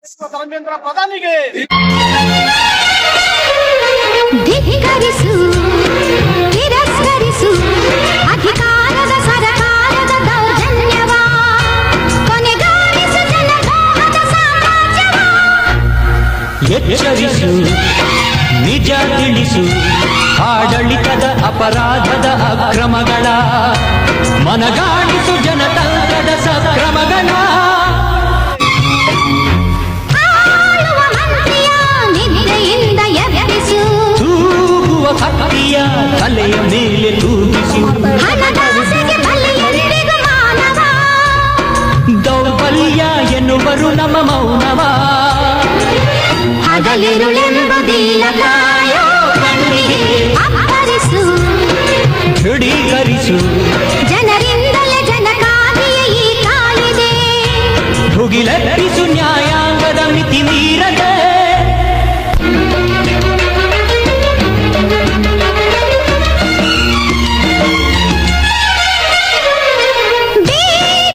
ಧರ್ಮೇಂದ್ರ ಪ್ರಧಾನಿಗೆ ಧಿಕ್ಕರಿಸು, ತಿರಸ್ಕರಿಸು ಅಧಿಕಾರದ ಸರಕಾರದ ದೌರ್ಜನ್ಯವ, ಕೊನೆಗಾಣಿಸು ಜನಮೋಹದ ಸಾಮ್ರಾಜ್ಯವ. ಎಚ್ಚರಿಸು, ನಿಜ ತಿಳಿಸು, ಆಡಳಿತದ ಅಪರಾಧದ ಅಕ್ರಮಗಳ, ಮನಗಾಣಿಸು ಜನತಂತ್ರದ ಸಕ್ರಮಗಳ. ಆಳುವ ಮಂತ್ರಿಯ ನಿದ್ರೆಯಿಂದ ಎಬ್ಬಿಸು, ತೂಗುವ ಕತ್ತಿಯ ತಲೆಯ ಮೇಲೆ ತೂಗಿಸು. ಹಣದಾಸೆಗೆ ಬಲಿಯೆಂದಿಗೂ ಮಾನವ, ದೌರ್ಬಲ್ಯ ಎನ್ನುವರು ನಮ್ಮ ಮೌನವ. ಹಗಲಿರುಳೆಂಬುದಿಲ್ಲ ಕಾಯೋ ಕಣ್ಣಿಗೆ, ಅಪ್ಪರಿಸು, ದೃಢೀಕರಿಸು, ಜನರಿಂದಲೇ ಜನಕ್ಕಾಗಿಯೇ ಈ ಕಾಯಿದೆ. ಭುಗಿಲೆಬ್ಬಿಸು ನ್ಯಾಯಾಂಗದ ಮಿತಿ